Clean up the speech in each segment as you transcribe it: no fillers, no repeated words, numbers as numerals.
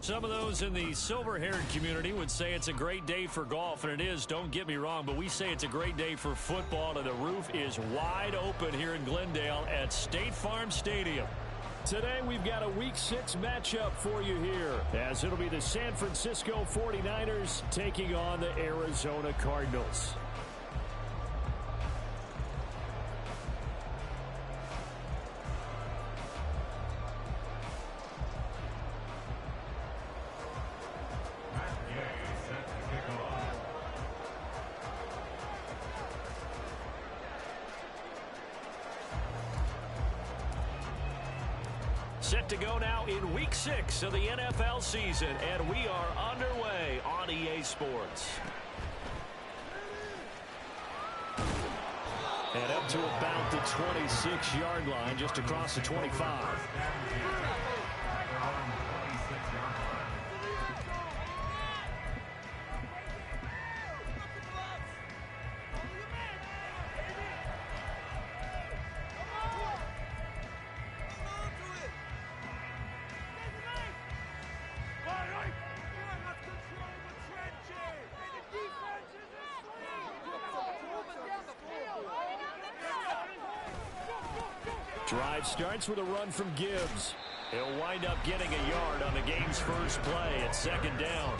Some of those in the silver-haired community would say it's a great day for golf, and it is, don't get me wrong, but we say it's a great day for football, and the roof is wide open here in Glendale at State Farm Stadium. Today we've got a Week 6 matchup for you here, as it'll be the San Francisco 49ers taking on the Arizona Cardinals. Set to go now in Week 6 of the NFL season, and we are underway on EA Sports. And up to about the 26-yard line, just across the 25. Drive starts with a run from Gibbs. He'll wind up getting a yard on the game's first play at second down.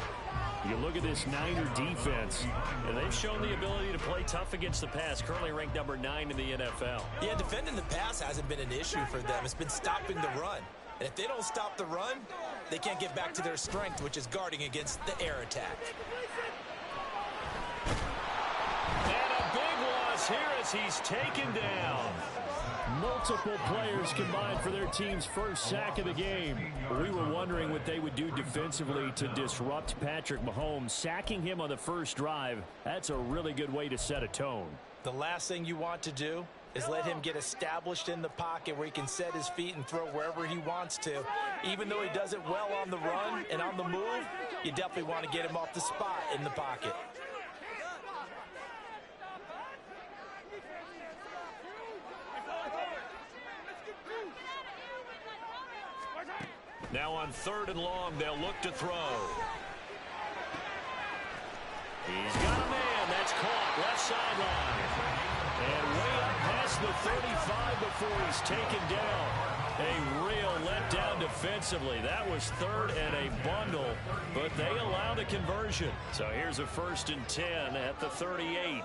You look at this Niner defense, and they've shown the ability to play tough against the pass, currently ranked number 9 in the NFL. Yeah, defending the pass hasn't been an issue for them. It's been stopping the run. And if they don't stop the run, they can't get back to their strength, which is guarding against the air attack. And a big loss here as he's taken down. Multiple players combined for their team's first sack of the game. We were wondering what they would do defensively to disrupt Patrick Mahomes. Sacking him on the first drive, that's a really good way to set a tone. The last thing you want to do is let him get established in the pocket where he can set his feet and throw wherever he wants to. Even though he does it well on the run and on the move, you definitely want to get him off the spot in the pocket. Now on 3rd and long, they'll look to throw. He's got a man. That's caught. Left sideline. And way up past the 35 before he's taken down. A real letdown defensively. That was 3rd and a bundle, but they allow the conversion. So here's a 1st and 10 at the 38.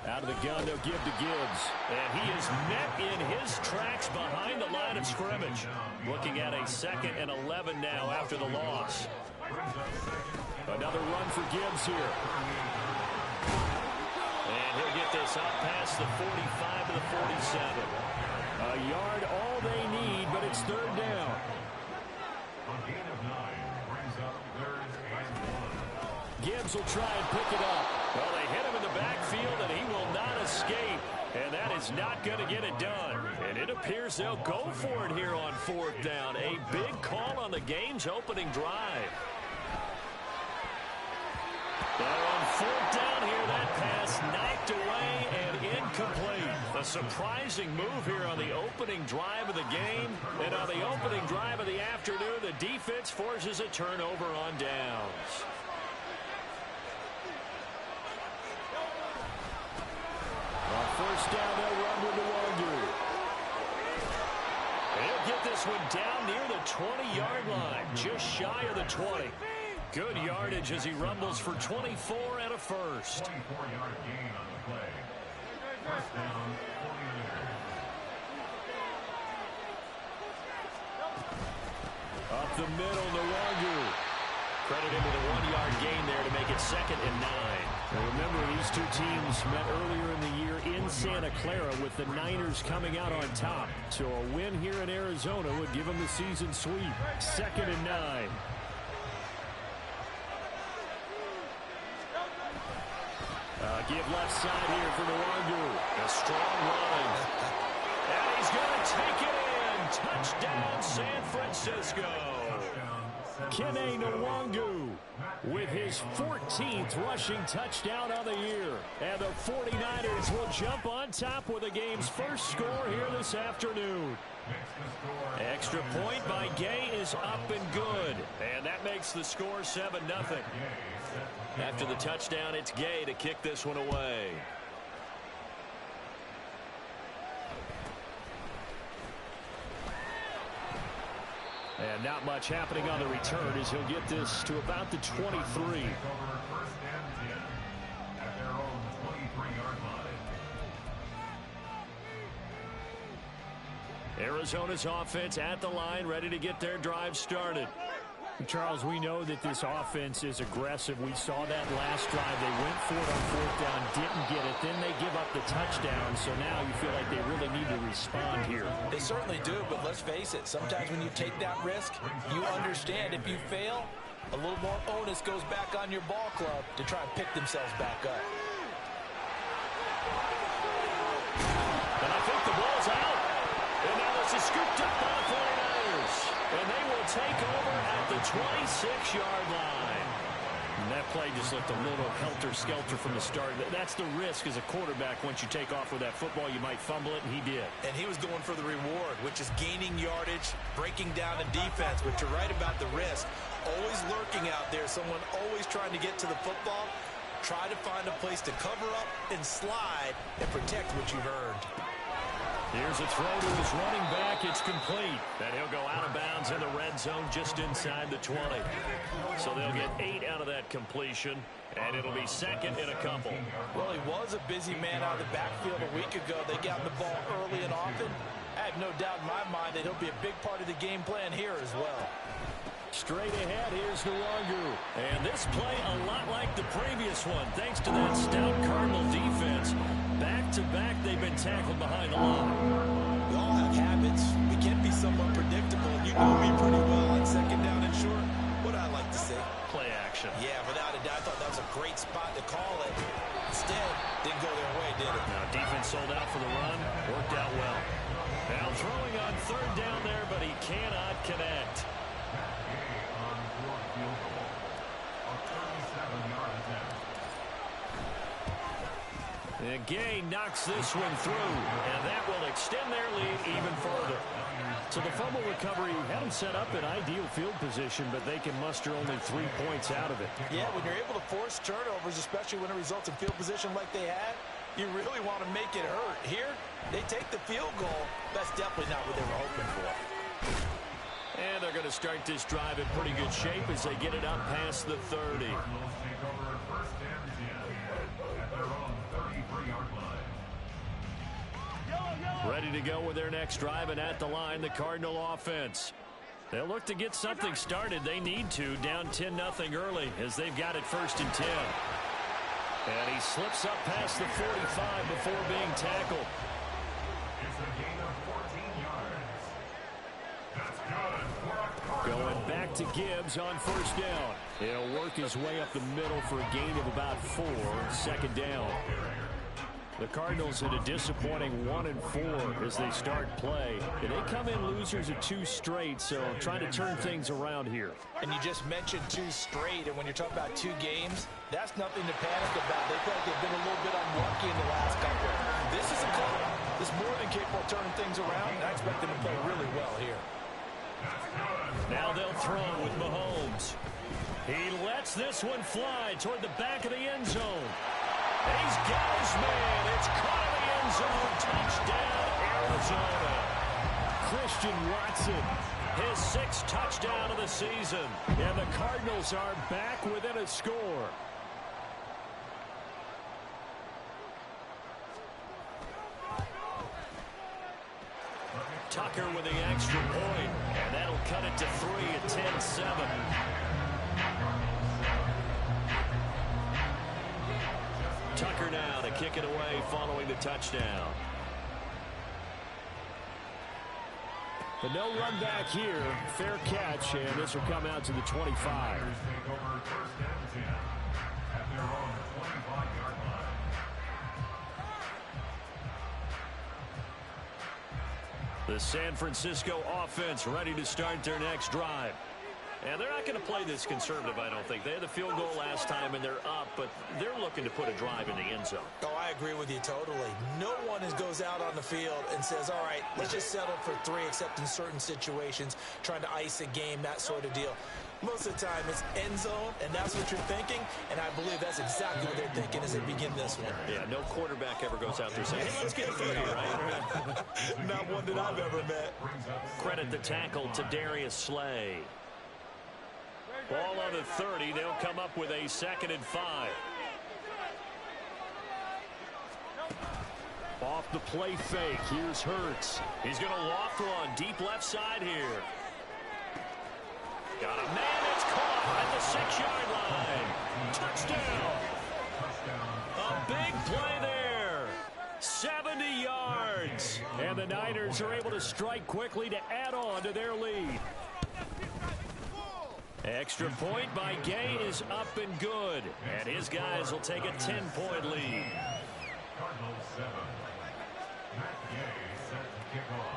Out of the gun, they'll give to Gibbs. And he is met in his tracks behind the line of scrimmage. Looking at a 2nd and 11 now after the loss. Another run for Gibbs here. And he'll get this up past the 45 to the 47. A yard, all they need, but it's 3rd down. Gibbs will try and pick it up. Well, they hit him in the backfield, and he will not escape. And that is not going to get it done. And it appears they'll go for it here on 4th down. A big call on the game's opening drive. Now on 4th down here, that pass knocked away and incomplete. A surprising move here on the opening drive of the game. And on the opening drive of the afternoon, the defense forces a turnover on downs. On 1st down, they'll run with Nwangwu. He'll get this one down near the 20-yard line, just shy of the 20. Good yardage as he rumbles for 24 and a 1st. 24-yard gain on the play. 1st down, 49ers. Up the middle, Nwangwu. Credit him with a 1-yard gain there to make it 2nd and 9. Now remember, these two teams met earlier in the year in Santa Clara with the Niners coming out on top. So a win here in Arizona would give them the season sweep. 2nd and 9. Give left side here for Nwangwu. A strong run. And he's going to take it in. Touchdown, San Francisco. Kene Nwangwu with his his 14th rushing touchdown of the year. And the 49ers will jump on top with the game's first score here this afternoon. Extra point by Gay is up and good. And that makes the score 7-0. After the touchdown, it's Gay to kick this one away. And not much happening on the return as he'll get this to about the 23. Arizona's offense at the line, ready to get their drive started. Charles, we know that this offense is aggressive. We saw that last drive. They went for it on fourth down, didn't get it. Then they give up the touchdown. So now you feel like they really need to respond here. They certainly do, but let's face it. Sometimes when you take that risk, you understand if you fail, a little more onus goes back on your ball club to try and pick themselves back up. And I think the ball's out. And now this is scooped up by the 49ers. And they will take over at the 26-yard line. And that play just looked a little helter-skelter from the start. That's the risk as a quarterback. Once you take off with that football, you might fumble it, and he did. And he was going for the reward, which is gaining yardage, breaking down in defense. But you're right about the risk. Always lurking out there, someone always trying to get to the football. Try to find a place to cover up and slide and protect what you've earned. Here's a throw to his running back. It's complete. And he'll go out of bounds in the red zone just inside the 20. So they'll get 8 out of that completion, and it'll be second in a couple. Well, he was a busy man out of the backfield a week ago. They got the ball early and often. I have no doubt in my mind that he'll be a big part of the game plan here as well. Straight ahead, here's Nwangu. And this play a lot like the previous one, thanks to that stout Cardinal defense. Back-to-back, they've been tackled behind the line. We all have habits. We can be somewhat predictable. You know me pretty well on second down and short. What I like to see? Play action. Yeah, without a doubt. I thought that was a great spot to call it. Instead, didn't go their way, did it? Now, defense sold out for the run. Worked out well. Now throwing on third down there, but he cannot connect. And Gay knocks this one through, and that will extend their lead even further. So the fumble recovery had them set up in ideal field position, but they can muster only 3 points out of it. Yeah, when you're able to force turnovers, especially when it results in field position like they had, you really want to make it hurt. Here, they take the field goal. That's definitely not what they were hoping for. And they're going to start this drive in pretty good shape as they get it up past the 30. Ready to go with their next drive, and at the line, the Cardinal offense. They'll look to get something started. They need to, down 10-0 early as they've got it 1st and 10. And he slips up past the 45 before being tackled. Going back to Gibbs on 1st down. He'll work his way up the middle for a gain of about 4, 2nd down. The Cardinals had a disappointing 1-4 as they start play. And they come in losers of 2 straight, so trying to turn things around here. And you just mentioned 2 straight, and when you're talking about 2 games, that's nothing to panic about. They feel like they've been a little bit unlucky in the last couple. This is a couple that's more than capable of turning things around, and I expect them to play really well here. Now they'll throw with Mahomes. He lets this one fly toward the back of the end zone. He's got his man. It's caught in the end zone. Touchdown, Arizona. Christian Watson, his 6th touchdown of the season. And the Cardinals are back within a score. Tucker with the extra point, and that'll cut it to 3 at 10-7. Tucker now to kick it away following the touchdown. But no run back here. Fair catch, and this will come out to the 25. The San Francisco offense ready to start their next drive. And they're not going to play this conservative, I don't think. They had the field goal last time, and they're up, but they're looking to put a drive in the end zone. Oh, I agree with you totally. No one goes out on the field and says, all right, let's just settle for 3, except in certain situations, trying to ice a game, that sort of deal. Most of the time, it's end zone, and that's what you're thinking, and I believe that's exactly what they're thinking as they begin this one. Yeah, no quarterback ever goes out there saying, hey, let's get 30, right? Not one that I've ever met. Credit the tackle to Darius Slay. Ball on the 30. They'll come up with a 2nd and 5. Off the play fake. Here's Hurts. He's going to loft one deep left side here. Got a man that's caught at the 6-yard line. Touchdown. A big play there. 70 yards. And the Niners are able to strike quickly to add on to their lead. Extra point by Gay is up and good. And his guys will take a 10-point lead. Cardinals 7. Matt Gay set to kick off.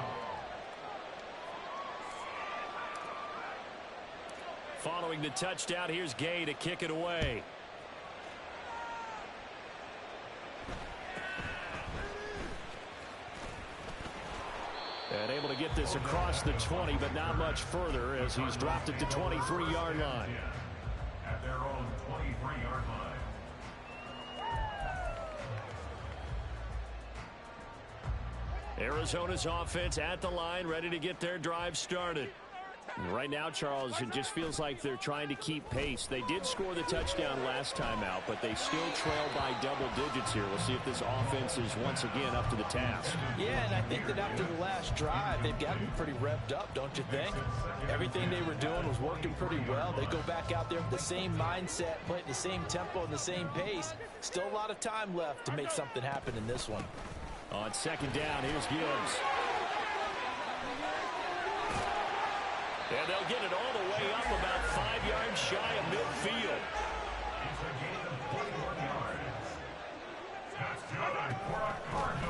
Following the touchdown, here's Gay to kick it away. And able to get this across the 20, but not much further as he's dropped it to 23-yard line. At their own 23-yard line. Arizona's offense at the line, ready to get their drive started. Right now, Charles, it just feels like they're trying to keep pace. They did score the touchdown last time out, but they still trail by double digits here. We'll see if this offense is once again up to the task. Yeah, and I think that after the last drive, they've gotten pretty revved up, don't you think? Everything they were doing was working pretty well. They go back out there with the same mindset, play at the same tempo and the same pace. Still a lot of time left to make something happen in this one. On 2nd down, here's Gibbs. And they'll get it all the way up about 5 yards shy of midfield.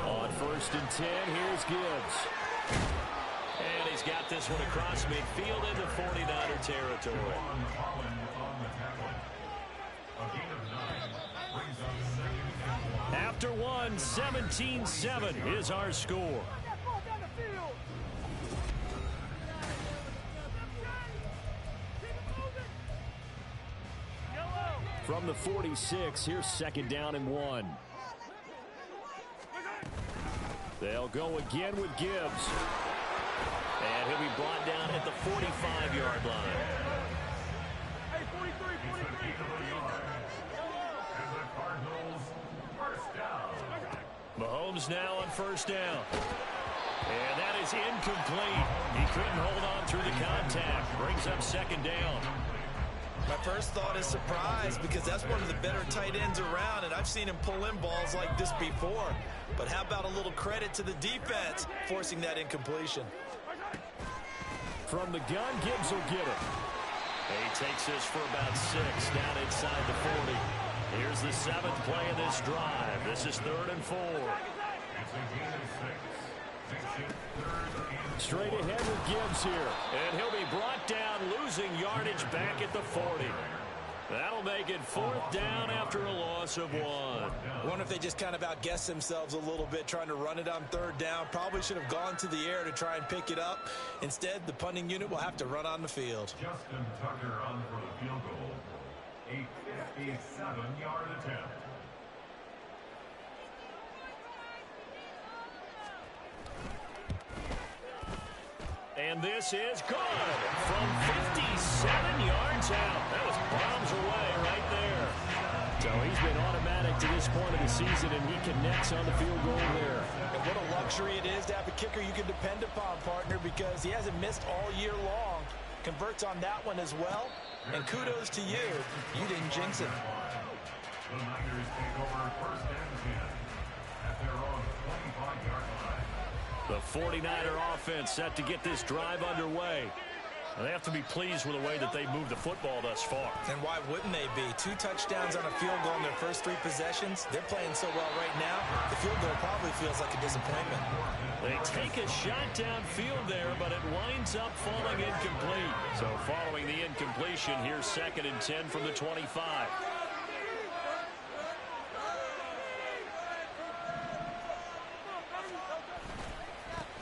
On 1st and 10, here's Gibbs. And he's got this one across midfield into 49er territory. After one, 17-7 is our score. From the 46, here's 2nd down and 1. They'll go again with Gibbs. And he'll be brought down at the 45-yard line. Mahomes now on 1st down. And that is incomplete. He couldn't hold on through the contact. Brings up 2nd down. My first thought is surprise, because that's one of the better tight ends around, and I've seen him pull in balls like this before. But how about a little credit to the defense forcing that incompletion? From the gun, Gibbs will get it. He takes this for about 6 down inside the 40. Here's the 7th play of this drive. This is 3rd and 4. Straight ahead with Gibbs here. And he'll be brought down, losing yardage back at the 40. That'll make it 4th down after a loss of 1. I wonder if they just kind of outguessed themselves a little bit trying to run it on 3rd down. Probably should have gone to the air to try and pick it up. Instead, the punting unit will have to run on the field. Justin Tucker on for the field goal. A 57-yard attempt. And this is good from 57 yards out. That was bombs away right there. So he's been automatic to this point of the season, and he connects on the field goal there. And what a luxury it is to have a kicker you can depend upon, partner, because he hasn't missed all year long. Converts on that one as well. And kudos to you. You didn't jinx it. The Niners take over 1st and 10 at their own 25-yard line. The 49er offense set to get this drive underway. They have to be pleased with the way that they moved the football thus far. And why wouldn't they be? 2 touchdowns on a field goal in their first 3 possessions. They're playing so well right now, the field goal probably feels like a disappointment. They take a shot downfield there, but it winds up falling incomplete. So following the incompletion, here's 2nd and 10 from the 25.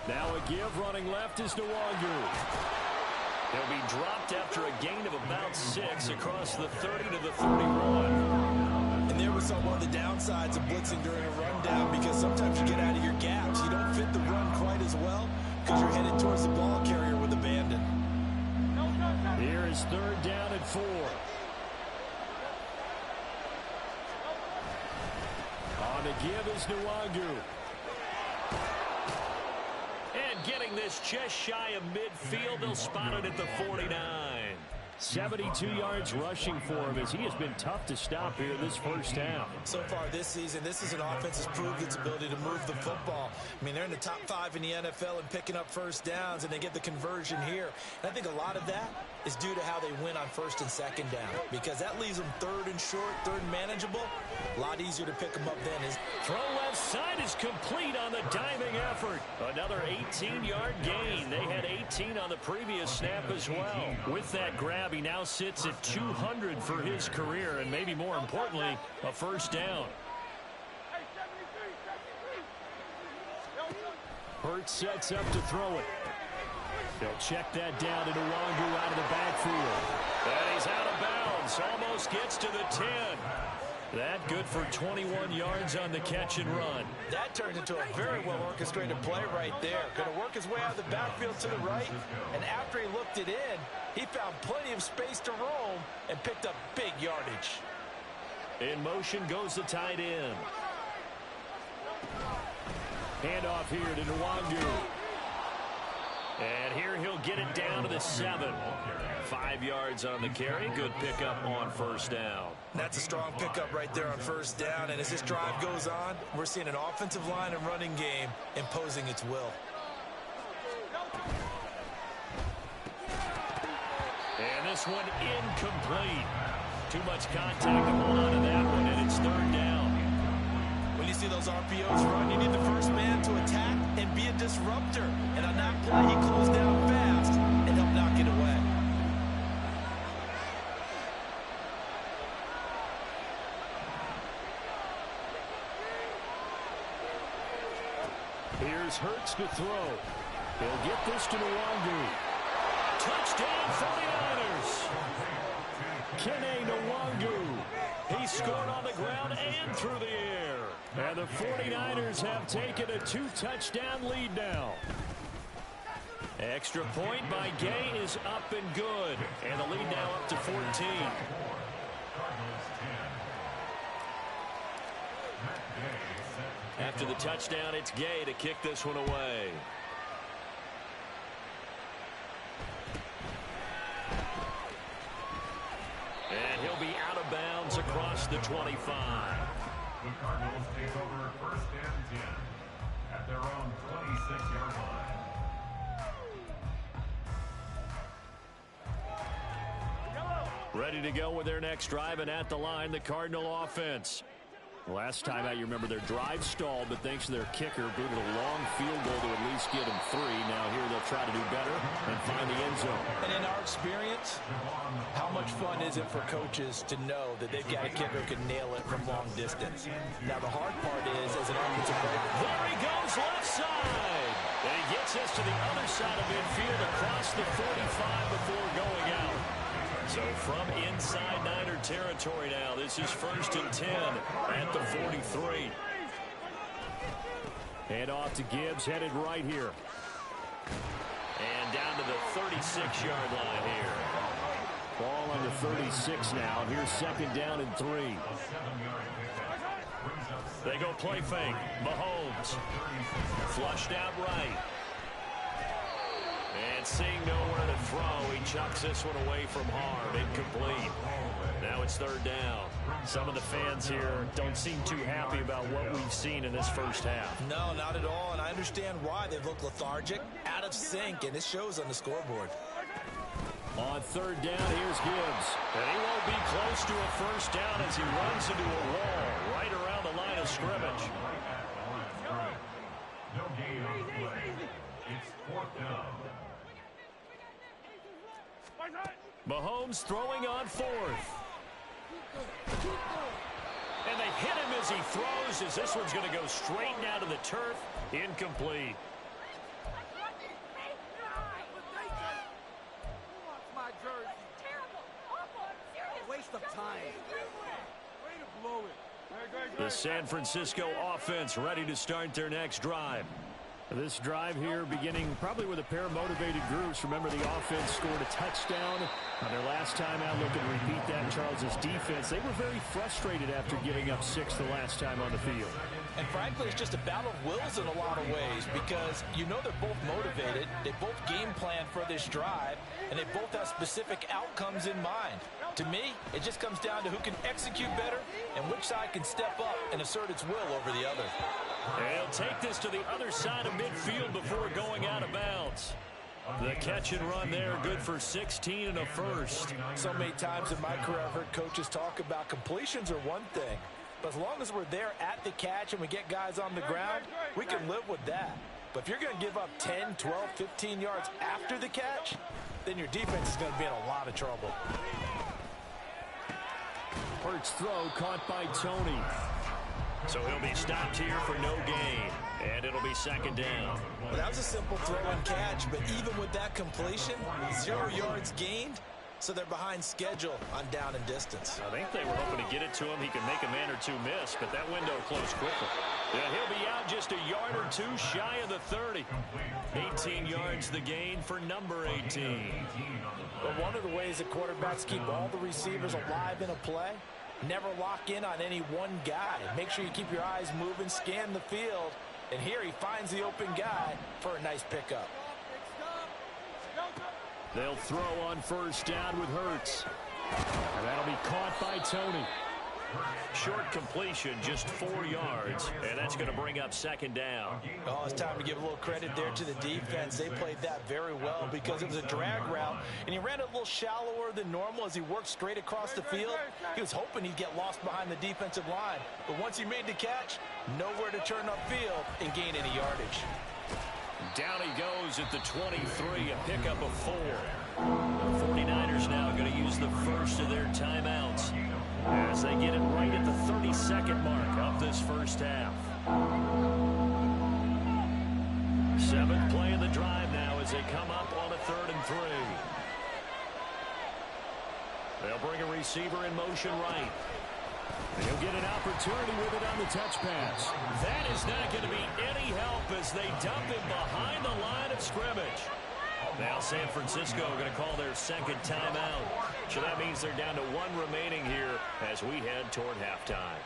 Now a give running left is Nwangu. He'll be dropped after a gain of about 6 across the 30 to the 31. And there was one of the downsides of blitzing during a rundown, because sometimes you get out of your gaps. You don't fit the run quite as well because you're headed towards the ball carrier with abandon. Here is 3rd down and 4. On the give is Nwangu. And getting this just shy of midfield, they'll spot it at the 49. 72 yards rushing for him, as he has been tough to stop here this first half. So far this season, this is an offense that's proved its ability to move the football. I mean, they're in the top 5 in the NFL in picking up first downs, and they get the conversion here. And I think a lot of that is due to how they win on 1st and 2nd down, because that leaves them 3rd and short, 3rd and manageable. A lot easier to pick them up then. Throw left side is complete on the diving effort. Another 18-yard gain. They had 18 on the previous snap as well. With that grab, he now sits at 200 for his career, and maybe more importantly, a first down. Hurts sets up to throw it. They'll check that down to Nwangu out of the backfield. And he's out of bounds. Almost gets to the 10. That good for 21 yards on the catch and run. That turned into a very well orchestrated play right there. Going to work his way out of the backfield to the right, and after he looked it in, he found plenty of space to roam and picked up big yardage. In motion goes the tight end. Handoff here to Nwangu. And here he'll get it down to the 7. 5 yards on the carry. Good pickup on first down. That's a strong pickup right there on first down. And as this drive goes on, we're seeing an offensive line and running game imposing its will. And this one incomplete. Too much contact to hold on to that one, and it's 3rd down. When you see those RPOs run, you need the first man to attack and be a disruptor. And on that play, he closed down fast and helped knock it away. Here's Hurts to throw. He'll get this to Nwangu. Touchdown 49ers. Kene Nwangu. He scored on the ground and through the air. And the 49ers have taken a 2-touchdown lead now. Extra point by Gay is up and good. And the lead now up to 14. After the touchdown, it's Gay to kick this one away. And he'll be out of bounds across the 25. The Cardinals take over 1st and 10 at their own 26-yard line. Ready to go with their next drive, and at the line, the Cardinal offense. Last time out, you remember their drive stalled, but thanks to their kicker, booted a long field goal to at least get them 3. Now here they'll try to do better and find the end zone. And in our experience, how much fun is it for coaches to know that they've got a kicker who can nail it from long distance? Now the hard part is, as an offensive player, there he goes left side. And he gets us to the other side of midfield across the 45 before going out. So from inside Niner territory now, this is 1st and 10 at the 43. Hand off to Gibbs, headed right here. And down to the 36-yard line here. Ball under 36 now. Here's 2nd down and 3. They go play fake. Mahomes. Flushed out right. And seeing nowhere to throw, he chucks this one away from Harm. Incomplete. Now it's 3rd down. Some of the fans here don't seem too happy about what we've seen in this first half. No, not at all, and I understand why. They've looked lethargic, out of sync, and it shows on the scoreboard. On third down, here's Gibbs. And he won't be close to a first down as he runs into a wall right around the line of scrimmage. No gain on the play. It's fourth down. Mahomes throwing on fourth. And they hit him as he throws, as this one's going to go straight down to the turf. Incomplete. Waste of time. Way to blow it. The San Francisco offense ready to start their next drive. This drive here beginning probably with a pair of motivated groups. Remember, the offense scored a touchdown on their last time out. Looking to repeat that. Charles's defense, they were very frustrated after giving up 6 the last time on the field. And frankly, it's just a battle of wills in a lot of ways because you know they're both motivated. They both game plan for this drive, and they both have specific outcomes in mind. To me, it just comes down to who can execute better and which side can step up and assert its will over the other. And he'll take this to the other side of midfield before going out of bounds. The catch and run there, good for 16 and a first. So many times in my career, I've heard coaches talk about completions are one thing. But as long as we're there at the catch and we get guys on the ground, we can live with that. But if you're going to give up 10, 12, 15 yards after the catch, then your defense is going to be in a lot of trouble. Hurts throw caught by Tony. So he'll be stopped here for no gain. And it'll be second down. Well, that was a simple throw and catch, but even with that completion, 0 yards gained. So they're behind schedule on down and distance. I think they were hoping to get it to him. He could make a man or two miss, but that window closed quickly. Yeah, he'll be out just a yard or two shy of the 30. 18 yards the gain for number 18. But one of the ways that quarterbacks keep all the receivers alive in a play, never lock in on any one guy. Make sure you keep your eyes moving, scan the field, and here he finds the open guy for a nice pickup. They'll throw on first down with Hurts. And that'll be caught by Tony. Short completion, just 4 yards, and that's going to bring up second down. Oh, it's time to give a little credit there to the defense. They played that very well because it was a drag route, and he ran it a little shallower than normal as he worked straight across the field. He was hoping he'd get lost behind the defensive line, but once he made the catch, nowhere to turn upfield and gain any yardage. Down he goes at the 23, a pickup of 4. The 49ers now going to use the first of their timeouts as they get it right at the 32nd mark of this first half. 7th play of the drive now as they come up on a 3rd and 3. They'll bring a receiver in motion right. He'll get an opportunity with it on the touch pass. That is not going to be any help as they dump him behind the line of scrimmage. Now San Francisco going to call their second timeout. So that means they're down to 1 remaining here as we head toward halftime.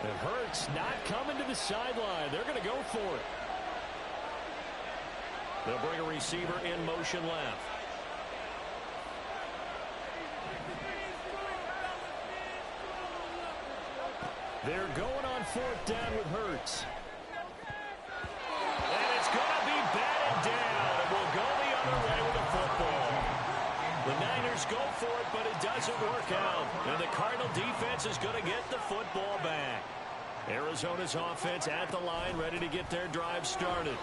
And Hurts not coming to the sideline. They're going to go for it. They'll bring a receiver in motion left. They're going on 4th down with Hurts. And it's going to be batted down. And we'll go the other way with the football. The Niners go for it, but it doesn't work out. And the Cardinal defense is going to get the football back. Arizona's offense at the line, ready to get their drive started.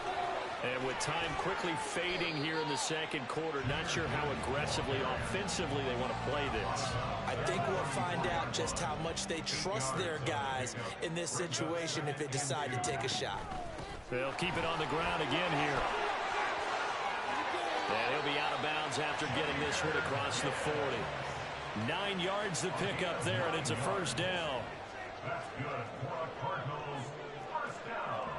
And with time quickly fading here in the second quarter, not sure how aggressively, offensively they want to play this. I think we'll find out just how much they trust their guys in this situation if they decide to take a shot. They'll keep it on the ground again here. And he'll be out of bounds after getting this one across the 40. 9 yards to pick up there, and it's a first down. That's good for the Cardinals. First down.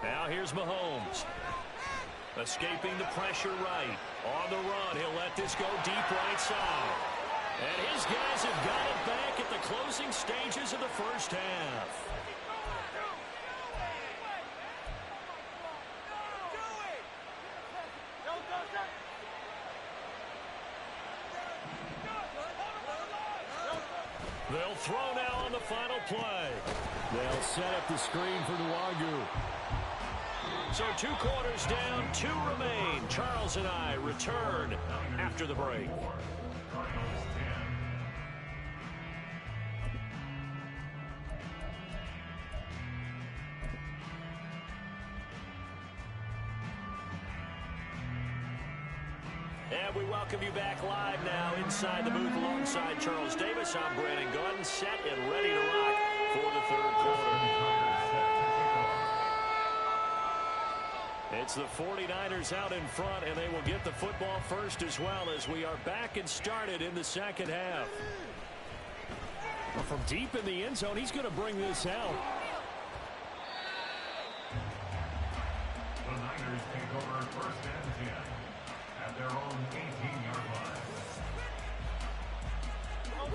Now here's Mahomes. Escaping the pressure right. On the run, he'll let this go deep right side. And his guys have got it back at the closing stages of the first half. They'll throw now on the final play. They'll set up the screen for Nwangu. So 2 quarters down, 2 remain. Charles and I return after the break. And we welcome you back live now inside the booth alongside Charles Davis. I'm Brandon Gaudin, set and ready to rock for the 3rd quarter. It's the 49ers out in front, and they will get the football first as well as we are back and started in the 2nd half. Well, from deep in the end zone, he's going to bring this out. The Niners take over 1st and 10 at their own 18-yard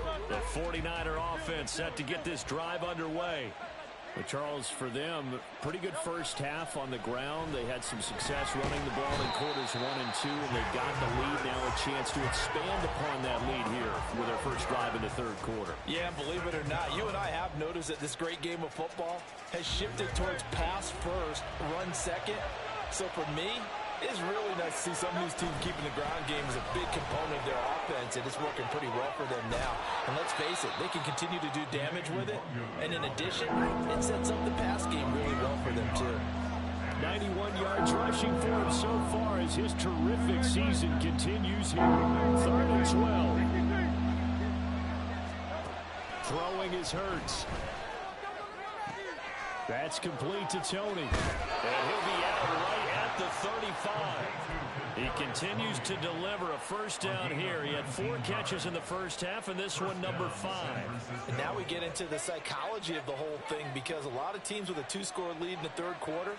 line. The 49er offense set to get this drive underway. But Charles, for them, pretty good first half on the ground. They had some success running the ball in quarters 1 and 2, and they got the lead. Now a chance to expand upon that lead here with their first drive in the 3rd quarter. Yeah, believe it or not, you and I have noticed that this great game of football has shifted towards pass first, run second. So for me, it's really nice to see some of these teams keeping the ground game as a big component of their offense, and it's working pretty well for them now. And let's face it, they can continue to do damage with it. And in addition, it sets up the pass game really well for them, too. 91 yards rushing for him so far as his terrific season continues here. 3rd and 12. Throwing is Hurts. That's complete to Tony. And he'll be out right at the 35. He continues to deliver a first down here. He had 4 catches in the first half, and this one number 5. And now we get into the psychology of the whole thing, because a lot of teams with a 2-score lead in the 3rd quarter,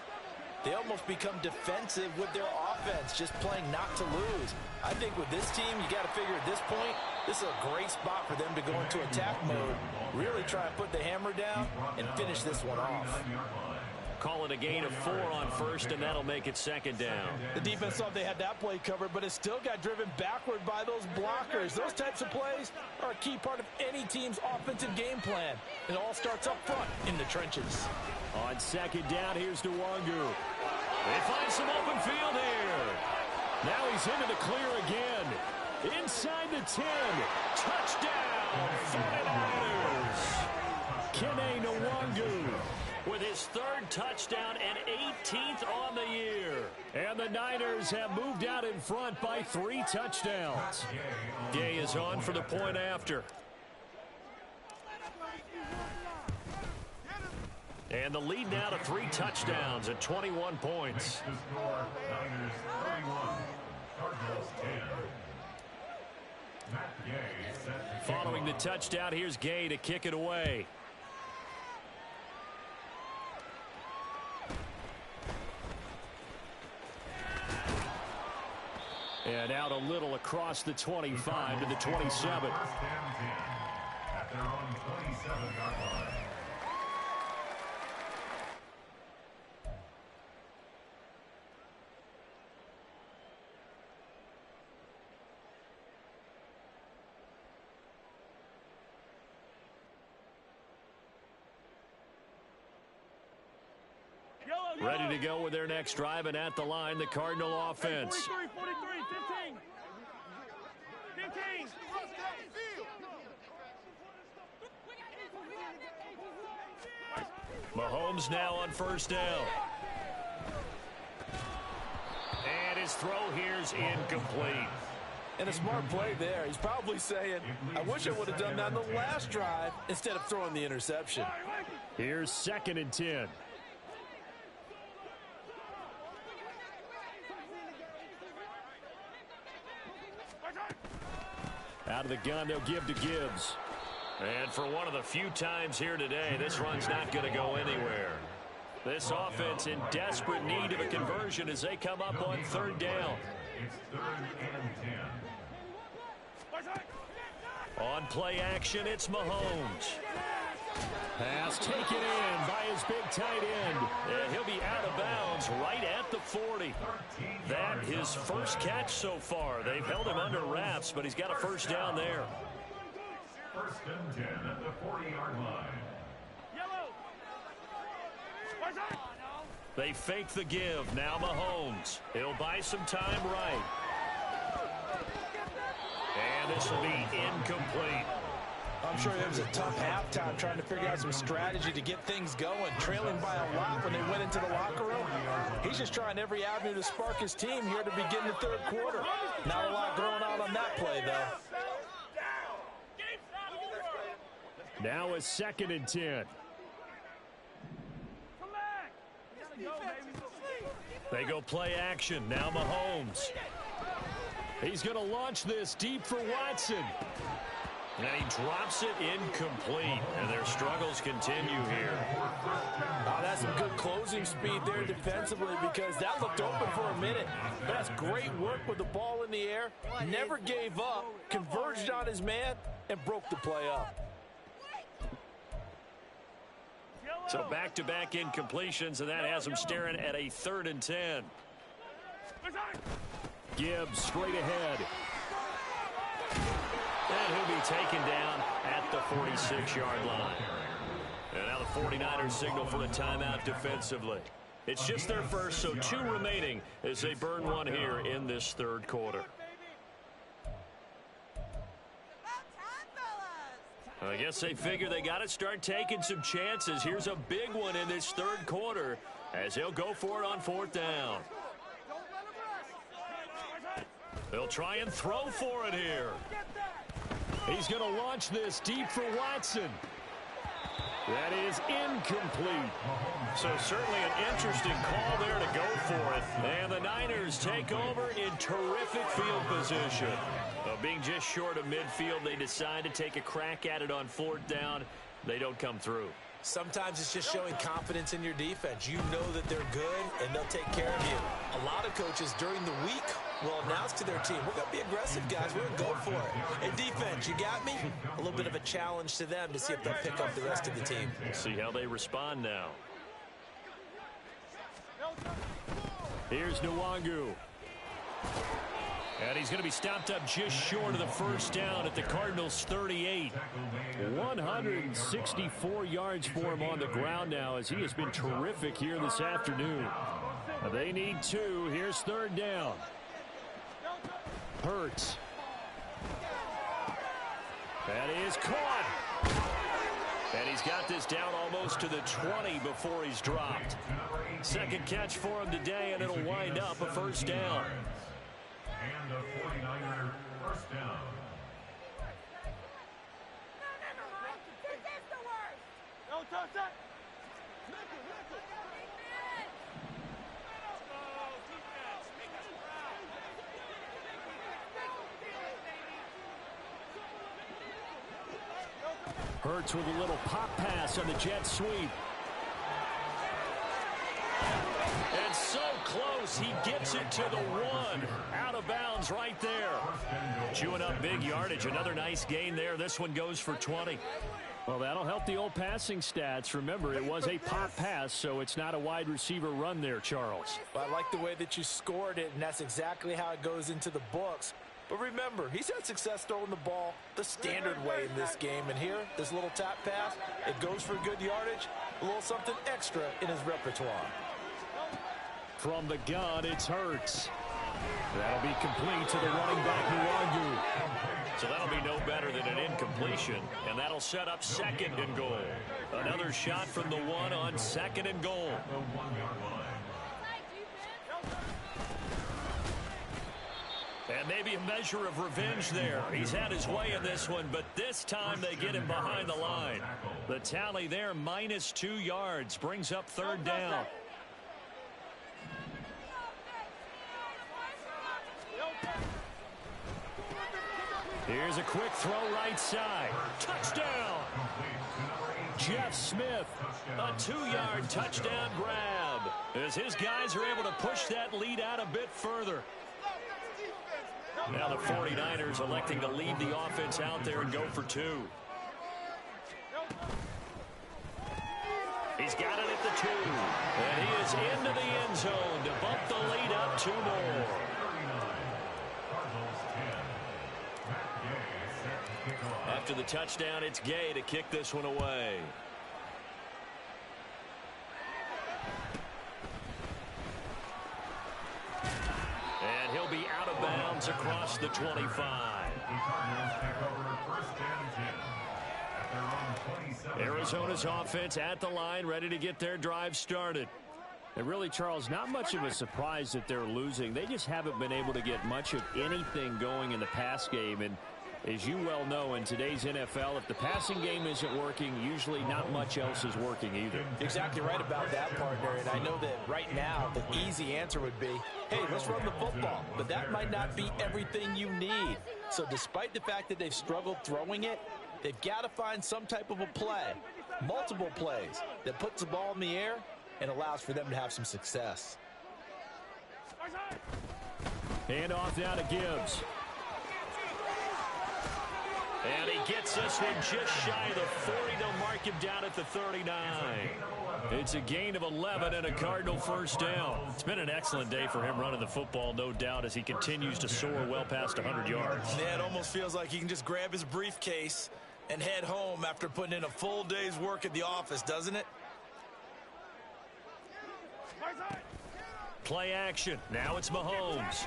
they almost become defensive with their offense, just playing not to lose. I think with this team, you got to figure at this point, this is a great spot for them to go into attack mode, really try and put the hammer down and finish this one off. Call it a gain of 4 on first, and that'll make it 2nd down. The defense thought they had that play covered, but it still got driven backward by those blockers. Those types of plays are a key part of any team's offensive game plan. It all starts up front in the trenches. On 2nd down, here's Nwangu. They find some open field here. Now he's into the clear again. Inside the 10. Touchdown, 49ers. Kene Nwangu with his 3rd touchdown and 18th on the year. And the Niners have moved out in front by 3 touchdowns. Gay is on for the point after. And the lead now to 3 touchdowns at 21 points. Niners 31, Cardinals 10. Matt Gay set to Following the touchdown, here's Gay to kick it away. And out a little across the 25 to the 27. First and 10 at their own 27-yard line. Ready to go with their next drive, and at the line, the Cardinal offense. 43, 15. 15. Mahomes now on first down. And his throw here's incomplete. And a smart play there. He's probably saying, I wish I would have done that on the last drive instead of throwing the interception. Here's 2nd and 10. Out of the gun, they'll give to Gibbs. And for one of the few times here today, this run's not going to go anywhere. This offense in desperate need of a conversion as they come up on 3rd down. It's 3rd and 10. On play action, it's Mahomes. Pass taken in by his big tight end. And he'll be out of bounds right at the 40. That his first catch so far. They've held him under wraps, but he's got a first down there. First and 10 at the 40-yard line. They fake the give. Now Mahomes. He'll buy some time right. And this will be incomplete. I'm sure it was a tough halftime trying to figure out some strategy to get things going. Trailing by a lot when they went into the locker room. He's just trying every avenue to spark his team here to begin the third quarter. Not a lot going on that play, though. Now a 2nd and 10. They go play action. Now Mahomes. He's going to launch this deep for Watson. And he drops it incomplete. And their struggles continue here. Oh, that's some good closing speed there defensively because that looked open for a minute. But that's great work with the ball in the air. Never gave up, converged on his man, and broke the play up. So back-to-back incompletions, and that has them staring at a 3rd and 10. Gibbs straight ahead. And he'll be taken down at the 46-yard line. And now the 49ers signal for a timeout defensively. It's just their first, so 2 remaining as they burn one here in this third quarter. I guess they figure they got to start taking some chances. Here's a big one in this third quarter as he'll go for it on 4th down. They'll try and throw for it here. He's going to launch this deep for Watson. That is incomplete. So certainly an interesting call there to go for it. And the Niners take over in terrific field position. Being just short of midfield, they decide to take a crack at it on 4th down. They don't come through. Sometimes it's just showing confidence in your defense. You know that they're good, and they'll take care of you. A lot of coaches during the week will announce to their team, we're going to be aggressive, guys. We're going to go for it. Hey, defense, you got me? A little bit of a challenge to them to see if they'll pick up the rest of the team. See how they respond now. Here's Nwangu. And he's going to be stopped up just short of the 1st down at the Cardinals' 38. 164 yards for him on the ground now as he has been terrific here this afternoon. They need 2. Here's 3rd down. Hurts. That is caught. And he's got this down almost to the 20 before he's dropped. 2nd catch for him today, and it'll wind up a 1st down. And a 49er first down. Don't touch that. Hurts with a little pop pass on the jet sweep. And so close, he gets it to the 1. Out of bounds right there. Chewing up big yardage. Another nice gain there. This one goes for 20. Well, that'll help the old passing stats. Remember, it was a pop pass, so it's not a wide receiver run there, Charles. Well, I like the way that you scored it, and that's exactly how it goes into the books. But remember, he's had success throwing the ball the standard way in this game. And here, this little tap pass, it goes for good yardage, a little something extra in his repertoire. From the gun, it's Hurts. That'll be complete to the running back, Nwangu. So that'll be no better than an incompletion, and that'll set up 2nd and goal. Another shot from the 1 on 2nd and goal. The 1-yard line. And maybe a measure of revenge there. He's had his way in this one, but this time they get him behind the line. The tally there, minus 2 yards, brings up 3rd down. Here's a quick throw right side. Touchdown! Jeff Smith, a 2-yard touchdown grab as his guys are able to push that lead out a bit further. Now the 49ers electing to lead the offense out there and go for 2. He's got it at the 2. And he is into the end zone to bump the lead up 2 more. after the touchdown. It's Gay to kick this one away. And he'll be out of bounds across the 25. The Cardinals take over first and 10 at their own 27. Arizona's offense at the line, ready to get their drive started. And really, Charles, not much of a surprise that they're losing. They just haven't been able to get much of anything going in the pass game. And as you well know, in today's NFL, if the passing game isn't working, usually not much else is working either. Exactly right about that, partner. And I know that right now the easy answer would be, hey, let's run the football. But that might not be everything you need. So despite the fact that they've struggled throwing it, they've got to find some type of a play, multiple plays, that puts the ball in the air and allows for them to have some success. Hand off now to Gibbs. And he gets this one just shy of the 40. They'll mark him down at the 39. It's a gain of 11 and a Cardinal first down. It's been an excellent day for him running the football, no doubt, as he continues to soar well past 100 yards. Yeah, it almost feels like he can just grab his briefcase and head home after putting in a full day's work at the office, doesn't it? Play action. Now it's Mahomes.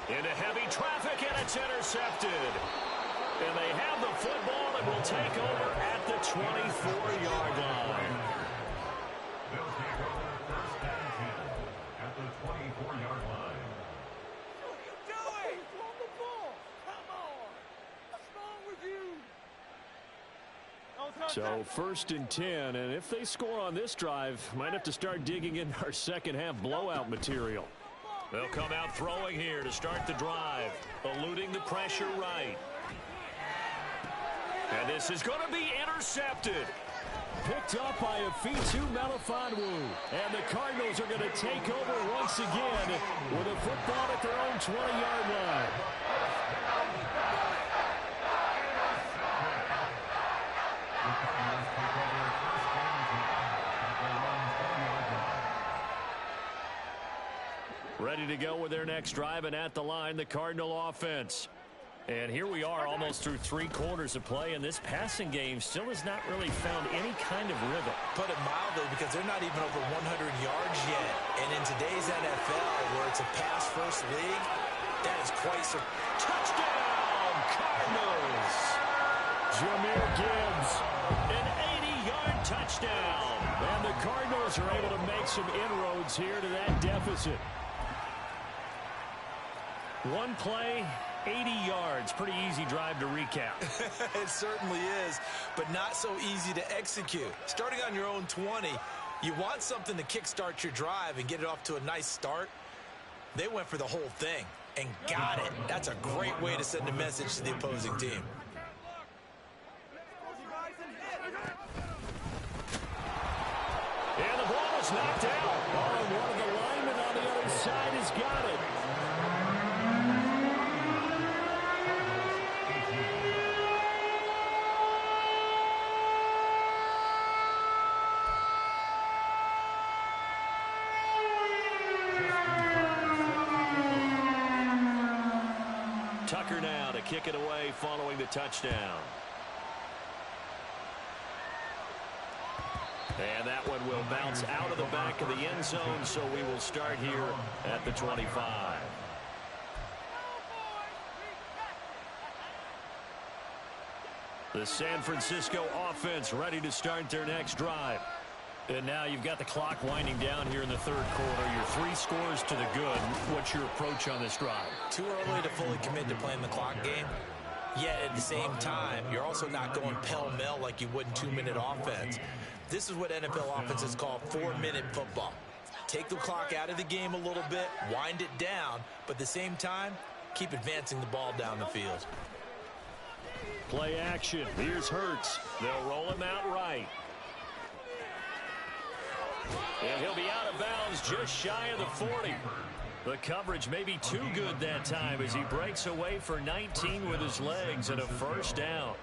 Into heavy traffic, and it's intercepted. And they have the football and will take over at the 24-yard line. They'll take over first and 10 at the 24-yard line. Joey, on the ball. Come on. What's wrong with you? So first and 10, and if they score on this drive, might have to start digging in our second half blowout material. They'll come out throwing here to start the drive, eluding the pressure right. And this is going to be intercepted. Picked up by Afitu Melifonwu. And the Cardinals are going to take over once again with a football at their own 20-yard line. The Cardinals take over first and 10 at their own 20-yard line. Ready to go with their next drive, and at the line, the Cardinal offense. And here we are almost through 3 quarters of play, and this passing game still has not really found any kind of rhythm. Put it mildly, because they're not even over 100 yards yet. And in today's NFL, where it's a pass-first league, that is quite some... Touchdown, Cardinals! Jahmyr Gibbs. An 80-yard touchdown. And the Cardinals are able to make some inroads here to that deficit. One play, 80 yards. Pretty easy drive to recap. It certainly is, but not so easy to execute. Starting on your own 20, you want something to kickstart your drive and get it off to a nice start. They went for the whole thing and got it. That's a great way to send a message to the opposing team. And the ball is knocked out. Oh, one of the linemen on the other side has got it. Tucker now to kick it away following the touchdown. And that one will bounce out of the back of the end zone, so we will start here at the 25. The San Francisco offense ready to start their next drive. And now you've got the clock winding down here in the third quarter. Your 3 scores to the good. What's your approach on this drive? Too early to fully commit to playing the clock game. Yet at the same time, you're also not going pell-mell like you would in 2-minute offense. This is what NFL offenses call 4-minute football. Take the clock out of the game a little bit, wind it down, but at the same time, keep advancing the ball down the field. Play action. Here's Hurts. They'll roll him out right. And he'll be out of bounds just shy of the 40. The coverage may be too good that time as he breaks away for 19 with his legs and a first down.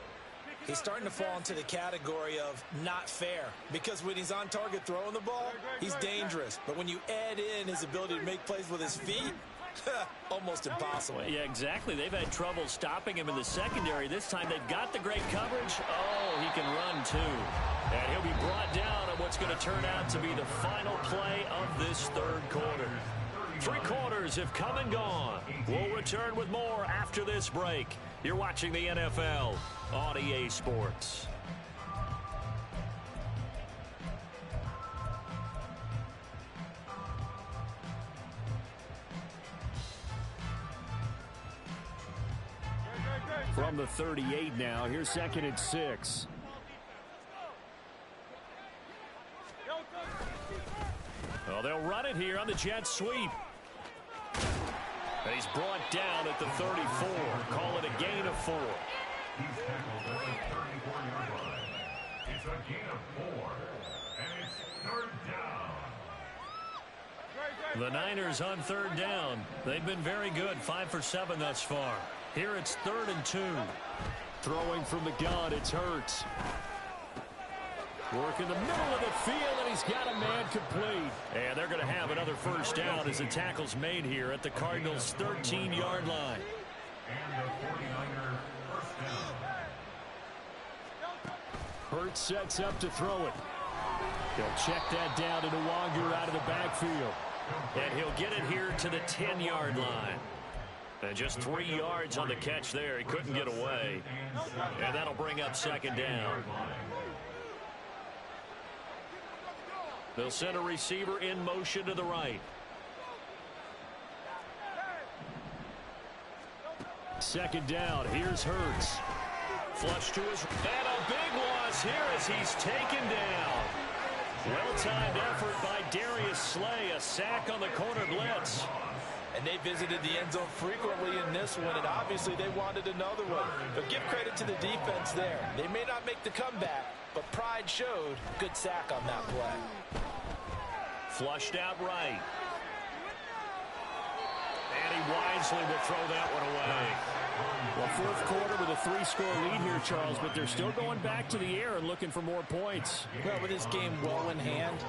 He's starting to fall into the category of not fair, because when he's on target throwing the ball, he's dangerous. But when you add in his ability to make plays with his feet, Almost impossible. Yeah, exactly. They've had trouble stopping him in the secondary. This time they've got the great coverage. Oh, he can run too. And he'll be brought down on what's going to turn out to be the final play of this third quarter. 3 quarters have come and gone. We'll return with more after this break. You're watching the NFL on EA Sports. From the 38 now, here's 2nd and 6. Well, they'll run it here on the jet sweep. And he's brought down at the 34. Call it a gain of 4. He's tackled at the 34-yard line. It's a gain of 4, and it's 3rd down. The Niners on 3rd down. They've been very good, 5 for 7 thus far. Here it's 3rd and 2. Throwing from the gun, it's Hurts. Work in the middle of the field, and he's got a man complete. And they're going to have another first down as the tackle's made here at the Cardinals' 13-yard line. And the 49er first down. Hurts sets up to throw it. He'll check that down to Nwangu out of the backfield. And he'll get it here to the 10-yard line. And just 3 yards on the catch there. He couldn't get away. And that'll bring up 2nd down. They'll send a receiver in motion to the right. 2nd down. Here's Hurts. Flush to his... And a big loss here as he's taken down. Well-timed effort by Darius Slay. A sack on the corner blitz. And they visited the end zone frequently in this one, and obviously they wanted another one. But give credit to the defense there. They may not make the comeback, but pride showed. Good sack on that play. Flushed out right. And he wisely will throw that one away. Well, 4th quarter with a 3-score lead here, Charles, but they're still going back to the air and looking for more points. Well, with this game well in hand,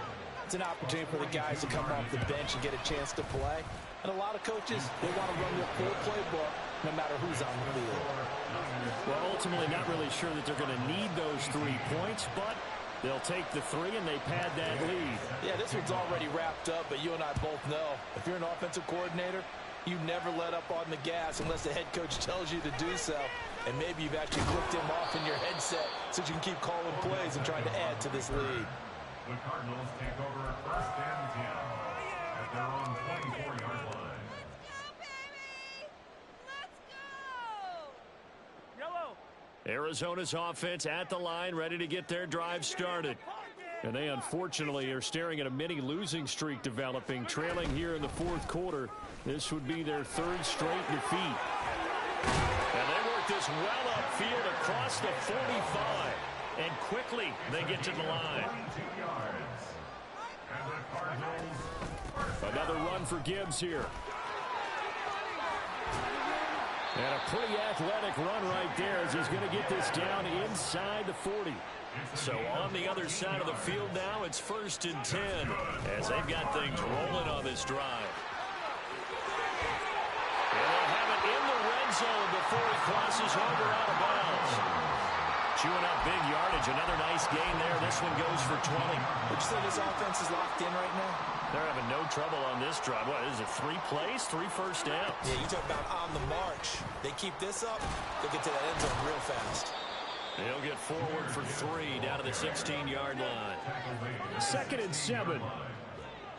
it's an opportunity for the guys to come off the bench and get a chance to play. And a lot of coaches, they want to run their full playbook no matter who's on the field. Well, ultimately not really sure that they're going to need those 3 points, but they'll take the 3 and they pad that lead. Yeah, this one's already wrapped up, but you and I both know if you're an offensive coordinator, you never let up on the gas unless the head coach tells you to do so. And maybe you've actually clicked him off in your headset so you can keep calling plays and trying to add to this lead. The Cardinals take over 1st and 10 at their own 24-yard line. Arizona's offense at the line, ready to get their drive started. And they unfortunately are staring at a mini losing streak developing, trailing here in the 4th quarter. This would be their 3rd straight defeat. And they work this well upfield across the 45. And quickly they get to the line. 22 yards. And the Cardinals Another run for Gibbs here. And a pretty athletic run right there as he's going to get this down inside the 40. So on the other side of the field now, it's 1st and 10 as they've got things rolling on this drive. And they'll have it in the red zone before he crosses over out of bounds. Chewing up big yardage. Another nice gain there. This one goes for 20. Would you say this offense is locked in right now? They're having no trouble on this drive. What is it, 3 plays, 3 first downs? Yeah, you talk about on the march. They keep this up, they'll get to that end zone real fast. They'll get forward for 3 down to the 16-yard line. 2nd and 7.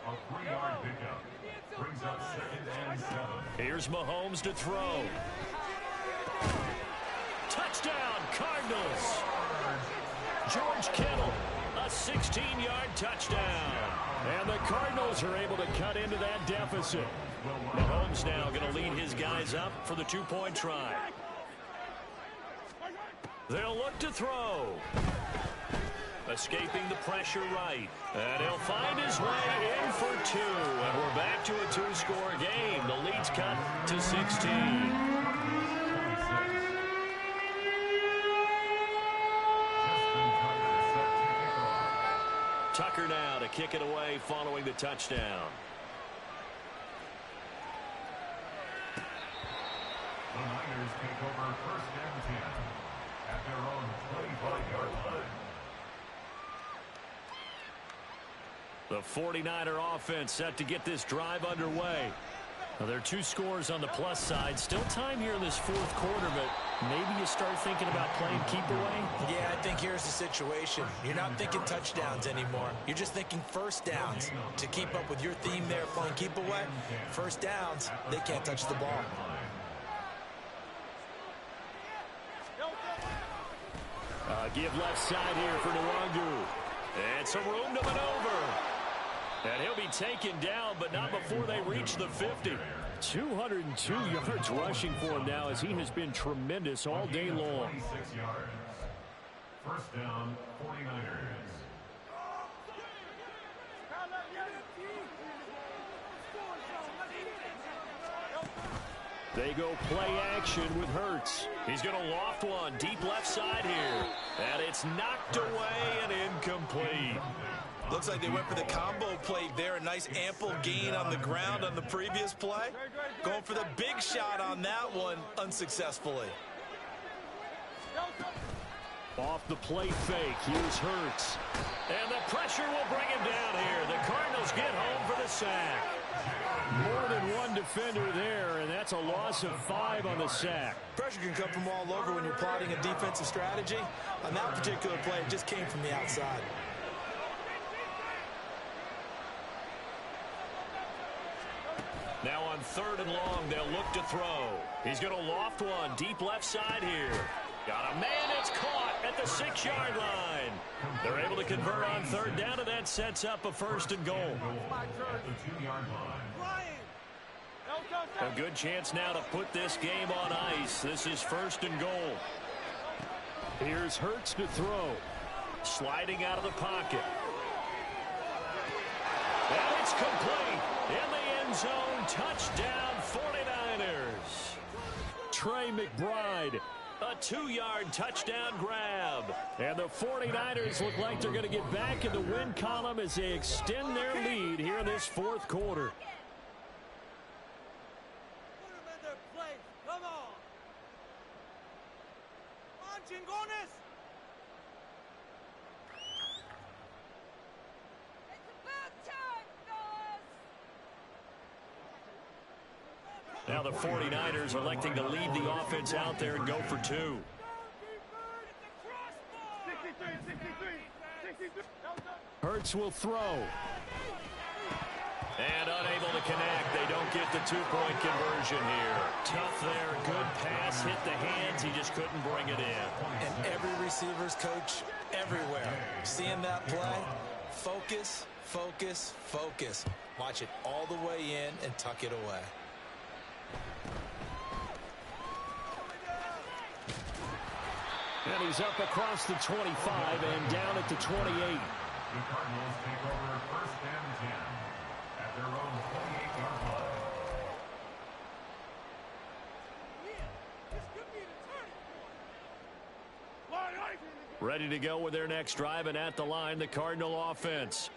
a 3-yard pickup brings up 2nd and 7. Here's Mahomes to throw. Touchdown, Cardinals. George Kittle, a 16-yard touchdown. And the Cardinals are able to cut into that deficit. Mahomes now going to lead his guys up for the 2-point try. They'll look to throw. Escaping the pressure right. And he'll find his way in for 2. And we're back to a 2-score game. The lead's cut to 16. Tucker now to kick it away following the touchdown. The Niners take over first and 10 at their own 25-yard line. The 49er offense set to get this drive underway. Well, there are two scores on the plus side. Still time here in this fourth quarter, but maybe you start thinking about playing keep away. Yeah, I think here's the situation. You're not thinking touchdowns anymore. You're just thinking first downs. To keep up with your theme there, playing keep away, first downs, they can't touch the ball. Give left side here for Nwangu. And some room to maneuver. And he'll be taken down, but not before they reach the 50. 202 yards rushing for him now, as he has been tremendous all day long. 26 yards. First down, 49ers. They go play action with Hurts. He's going to loft one deep left side here. And it's knocked away and incomplete. Looks like they went for the combo play there. A nice ample gain on the ground on the previous play. Going for the big shot on that one unsuccessfully. Off the play fake. Here's Hurts. And the pressure will bring him down here. The Cardinals get home for the sack. More than one defender there, and that's a loss of 5 on the sack. Pressure can come from all over when you're plotting a defensive strategy. On that particular play, it just came from the outside. Now on 3rd and long, they'll look to throw. He's going to loft one deep left side here. Got a man that's caught at the 6-yard line. They're able to convert on 3rd down, and that sets up a 1st and goal. At the 2-yard line. A good chance now to put this game on ice. This is 1st and goal. Here's Hurts to throw. Sliding out of the pocket. And it's complete. In the end zone, touchdown 49ers. Trey McBride, a 2-yard touchdown grab. And the 49ers look like they're going to get back in the win column as they extend their lead here in this fourth quarter. Put them in their place. Come on. Come on, chingones. Now the 49ers electing to leave the offense out there and go for 2. Hurts will throw. And unable to connect. They don't get the 2-point conversion here. Tough there. Good pass. Hit the hands. He just couldn't bring it in. And every receiver's coach everywhere. Seeing that play, focus, focus, focus. Watch it all the way in and tuck it away. And he's up across the 25 and down at the 28. The Cardinals take over first and 10 at their own 28-yard line. This could be the turning point. Ready to go with their next drive, and at the line, the Cardinal offense.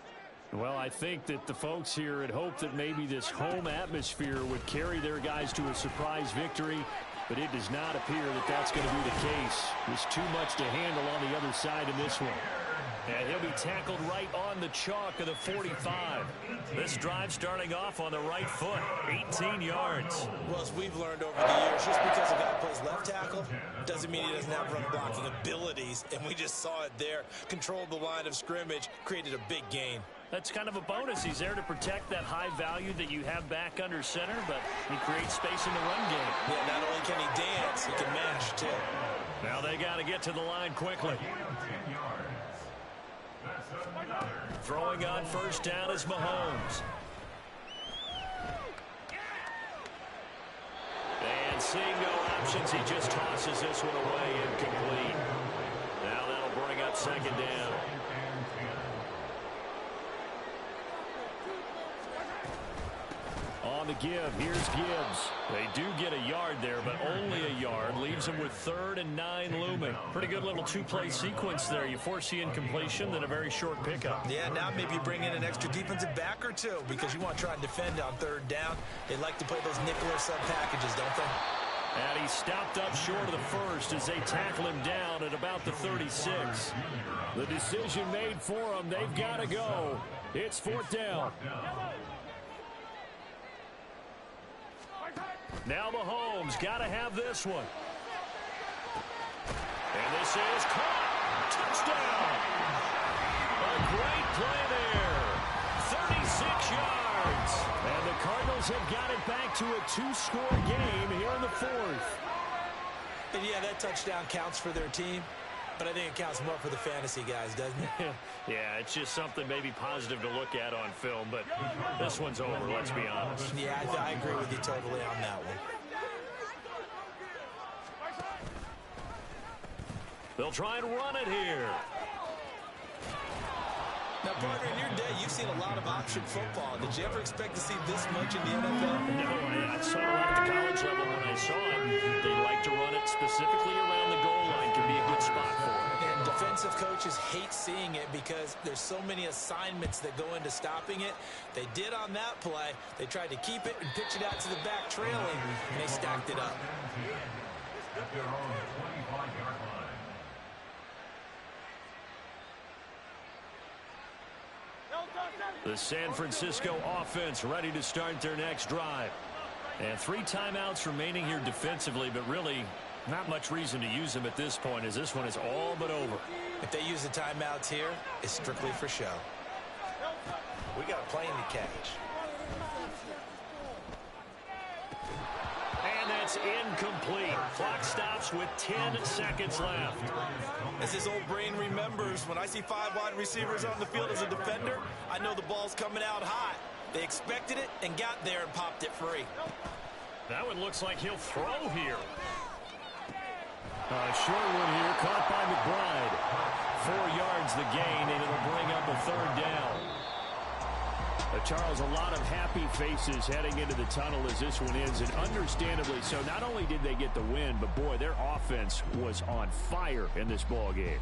Well, I think that the folks here had hoped that maybe this home atmosphere would carry their guys to a surprise victory, but it does not appear that that's going to be the case. There's too much to handle on the other side in this one. And he'll be tackled right on the chalk of the 45. This drive starting off on the right foot, 18 yards. Well, as we've learned over the years, just because a guy plays left tackle doesn't mean he doesn't have run blocking abilities, and we just saw it there. Controlled the line of scrimmage, created a big gain. That's kind of a bonus. He's there to protect that high value that you have back under center, but he creates space in the run game. Yeah, not only can he dance, he can mash, too. Now they got to get to the line quickly. 10 yards. That's another. Throwing on first down is Mahomes. And seeing no options, he just tosses this one away incomplete. Now that'll bring up second down. On the give, here's Gibbs. They do get a yard there, but only a yard. Leaves them with 3rd and 9 looming. Pretty good little 2-play sequence there. You foresee incompletion, then a very short pickup. Yeah, now maybe you bring in an extra defensive back or two because you want to try and defend on 3rd down. They like to play those nickel or sub packages, don't they? And he stopped up short of the first as they tackle him down at about the 36. The decision made for them. They've got to go. It's 4th down. Now Mahomes got to have this one. And this is caught. Touchdown. A great play there. 36 yards. And the Cardinals have got it back to a 2-score game here in the 4th. And yeah, that touchdown counts for their team, but I think it counts more for the fantasy guys, doesn't it? Yeah, it's just something maybe positive to look at on film, but this one's over, let's be honest. Yeah, I agree with you totally on that one. They'll try and run it here. Now, partner, in your day, you've seen a lot of option football. Did you ever expect to see this much in the NFL? No, I saw it a lot at the college level when I saw it. They like to run it specifically around the goal line. Can be a good spot for it. And defensive coaches hate seeing it because there's so many assignments that go into stopping it. They did on that play. They tried to keep it and pitch it out to the back trailing, and they stacked it up. At their own 25-yard line. The San Francisco offense ready to start their next drive. And 3 timeouts remaining here defensively, but really not much reason to use them at this point as this one is all but over. If they use the timeouts here, it's strictly for show. We got a plane to catch. And that's incomplete. Clock stops with 10 seconds left. As his old brain remembers, when I see 5 wide receivers on the field as a defender, I know the ball's coming out hot. They expected it and got there and popped it free. That one looks like he'll throw here. Short one here, caught by McBride. 4 yards the gain, and it'll bring up a 3rd down. Charles, a lot of happy faces heading into the tunnel as this one ends, and understandably so. Not only did they get the win, but boy, their offense was on fire in this ball game.